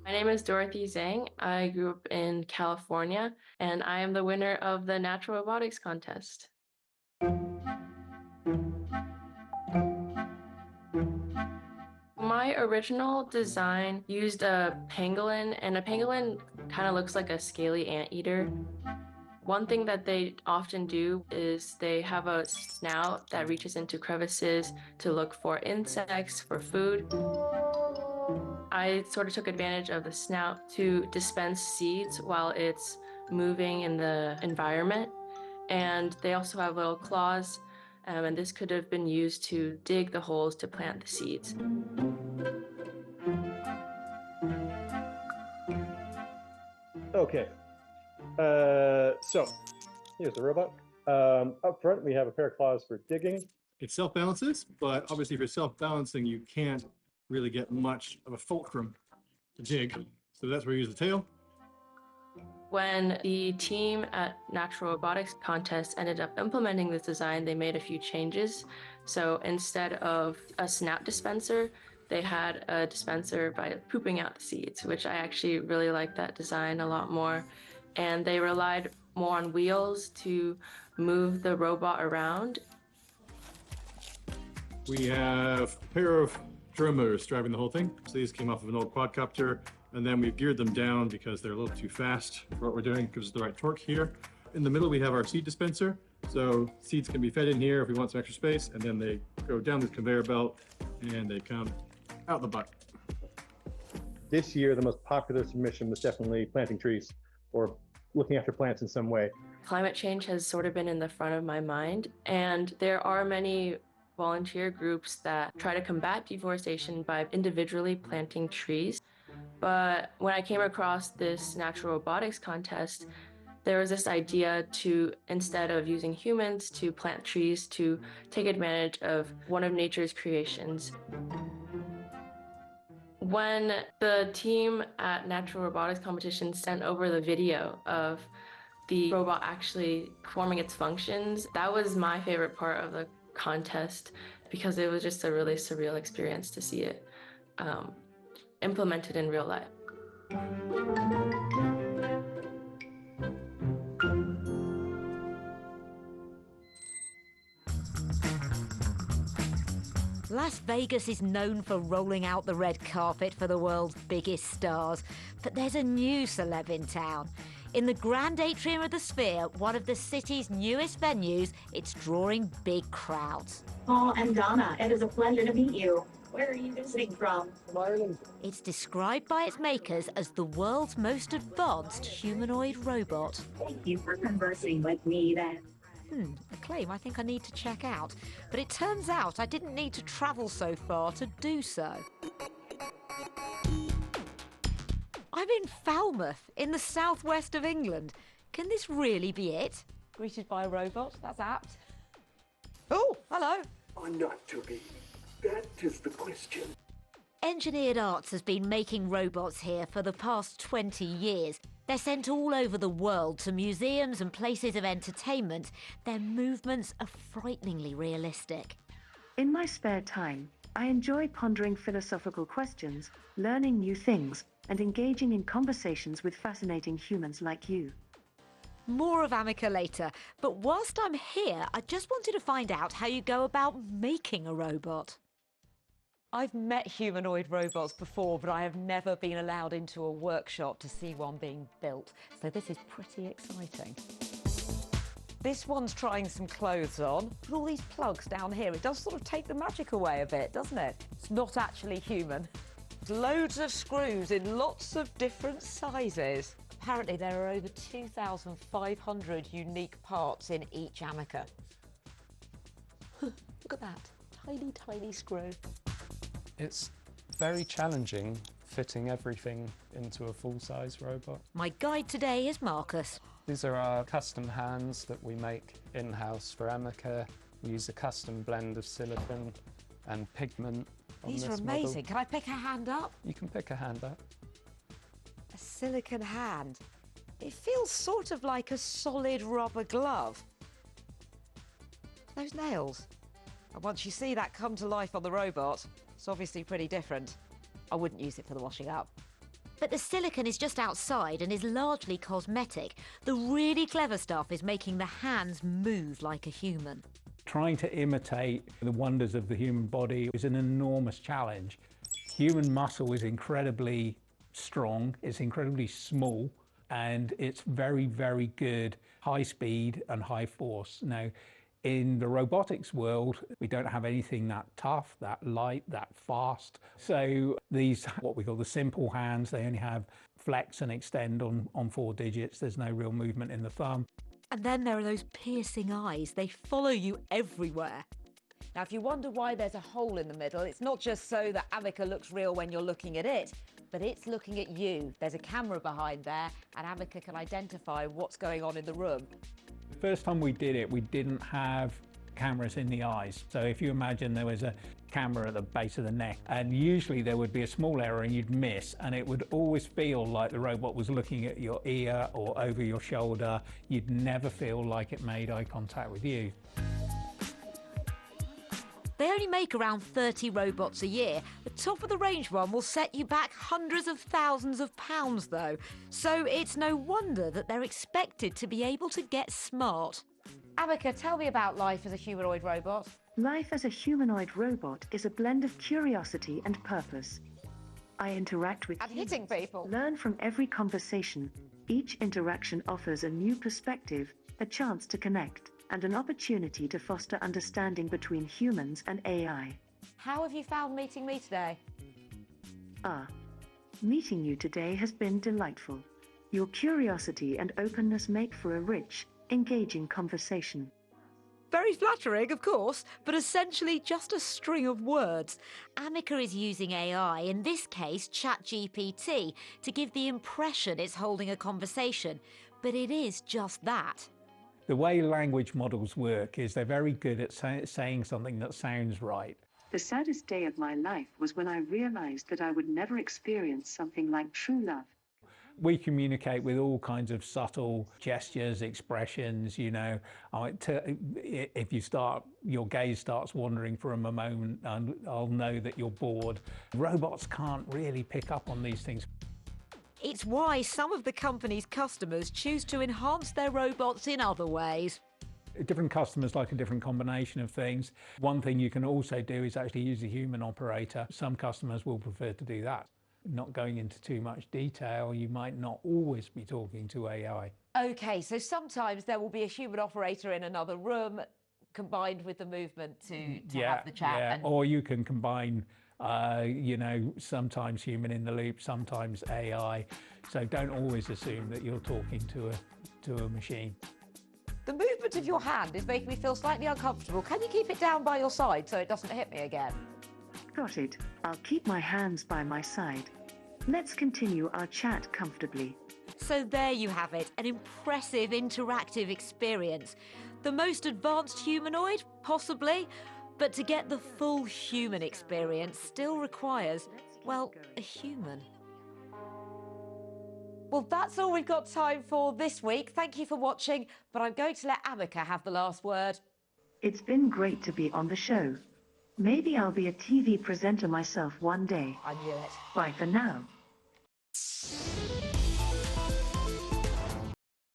My name is Dorothy Zhang. I grew up in California, and I am the winner of the Natural Robotics Contest. My original design used a pangolin, and a pangolin kind of looks like a scaly anteater. One thing that they often do is they have a snout that reaches into crevices to look for insects, for food. I sort of took advantage of the snout to dispense seeds while it's moving in the environment. And they also have little claws, and this could have been used to dig the holes to plant the seeds. Okay, so here's the robot. Up front, we have a pair of claws for digging. It self-balances, but obviously if you're self-balancing, you can't really get much of a fulcrum to dig. So that's where you use the tail. When the team at Natural Robotics Contest ended up implementing this design, they made a few changes. So instead of a snout dispenser, they had a dispenser by pooping out the seeds, which I actually really like that design a lot more. And they relied more on wheels to move the robot around. We have a pair of drone motors driving the whole thing. So these came off of an old quadcopter, and then we've geared them down because they're a little too fast for what we're doing. It gives us the right torque here. In the middle, we have our seed dispenser. So seeds can be fed in here if we want some extra space, and then they go down this conveyor belt and they come out the butt. This year, the most popular submission was definitely planting trees or looking after plants in some way. Climate change has sort of been in the front of my mind, and there are many volunteer groups that try to combat deforestation by individually planting trees. But when I came across this natural robotics contest, there was this idea to, instead of using humans to plant trees, to take advantage of one of nature's creations. When the team at Natural Robotics Competition sent over the video of the robot actually performing its functions, that was my favorite part of the contest because it was just a really surreal experience to see it implemented in real life. Las Vegas is known for rolling out the red carpet for the world's biggest stars, but there's a new celeb in town. In the grand atrium of the Sphere, one of the city's newest venues, it's drawing big crowds. Paul and Donna, it is a pleasure to meet you. Where are you visiting from? From Ireland. It's described by its makers as the world's most advanced humanoid robot. Thank you for conversing with me then. A claim I think I need to check out. But it turns out I didn't need to travel so far to do so. I'm in Falmouth, in the southwest of England. Can this really be it? Greeted by a robot, that's apt. Oh, hello. Or not to be? That is the question. Engineered Arts has been making robots here for the past 20 years. They're sent all over the world to museums and places of entertainment. Their movements are frighteningly realistic. In my spare time, I enjoy pondering philosophical questions, learning new things, and engaging in conversations with fascinating humans like you. More of Amica later, but whilst I'm here, I just wanted to find out how you go about making a robot. I've met humanoid robots before, but I have never been allowed into a workshop to see one being built, so this is pretty exciting. This one's trying some clothes on. Put all these plugs down here. It does sort of take the magic away a bit, doesn't it? It's not actually human. There's loads of screws in lots of different sizes. Apparently there are over 2,500 unique parts in each Amica. Look at that, tiny, tiny screw. It's very challenging fitting everything into a full-size robot. My guide today is Marcus. These are our custom hands that we make in-house for Amica. We use a custom blend of silicon and pigment on These are this amazing. model. Can I pick a hand up? You can pick a hand up. A silicon hand. It feels sort of like a solid rubber glove. Those nails. And once you see that come to life on the robot, it's obviously pretty different. I wouldn't use it for the washing up. But the silicone is just outside and is largely cosmetic. The really clever stuff is making the hands move like a human. Trying to imitate the wonders of the human body is an enormous challenge. Human muscle is incredibly strong, it's incredibly small, and it's very, very good high speed and high force. Now, in the robotics world, we don't have anything that tough, that light, that fast. So these, what we call the simple hands, they only have flex and extend on 4 digits. There's no real movement in the thumb. And then there are those piercing eyes. They follow you everywhere. Now, if you wonder why there's a hole in the middle, it's not just so that Amica looks real when you're looking at it, but it's looking at you. There's a camera behind there, and Amica can identify what's going on in the room. The first time we did it, we didn't have cameras in the eyes. So if you imagine there was a camera at the base of the neck, and usually there would be a small error and you'd miss, and it would always feel like the robot was looking at your ear or over your shoulder. You'd never feel like it made eye contact with you. They only make around 30 robots a year. The top of the range one will set you back hundreds of thousands of pounds though. So it's no wonder that they're expected to be able to get smart. Amica, tell me about life as a humanoid robot. Life as a humanoid robot is a blend of curiosity and purpose. I interact with And hitting people. learn from every conversation. Each interaction offers a new perspective, a chance to connect, and an opportunity to foster understanding between humans and AI. How have you found meeting me today? Meeting you today has been delightful. Your curiosity and openness make for a rich, engaging conversation. Very flattering, of course, but essentially just a string of words. Amica is using AI, in this case ChatGPT, to give the impression it's holding a conversation, but it is just that. The way language models work is they're very good at saying something that sounds right. The saddest day of my life was when I realized that I would never experience something like true love. We communicate with all kinds of subtle gestures, expressions, you know. If your gaze starts wandering for a moment, I'll know that you're bored. Robots can't really pick up on these things. It's why some of the company's customers choose to enhance their robots in other ways. Different customers like a different combination of things. One thing you can also do is actually use a human operator. Some customers will prefer to do that. Not going into too much detail, you might not always be talking to AI. OK, so sometimes there will be a human operator in another room combined with the movement to have the chat. Yeah. Or you can combine you know, sometimes human in the loop, sometimes AI. So don't always assume that you're talking to a machine. The movement of your hand is making me feel slightly uncomfortable. Can you keep it down by your side so it doesn't hit me again? Got it. I'll keep my hands by my side. Let's continue our chat comfortably. So there you have it, an impressive interactive experience. The most advanced humanoid? Possibly. But to get the full human experience still requires, well, a human. Well, that's all we've got time for this week. Thank you for watching, but I'm going to let Amica have the last word. It's been great to be on the show. Maybe I'll be a TV presenter myself one day. I knew it. Bye for now.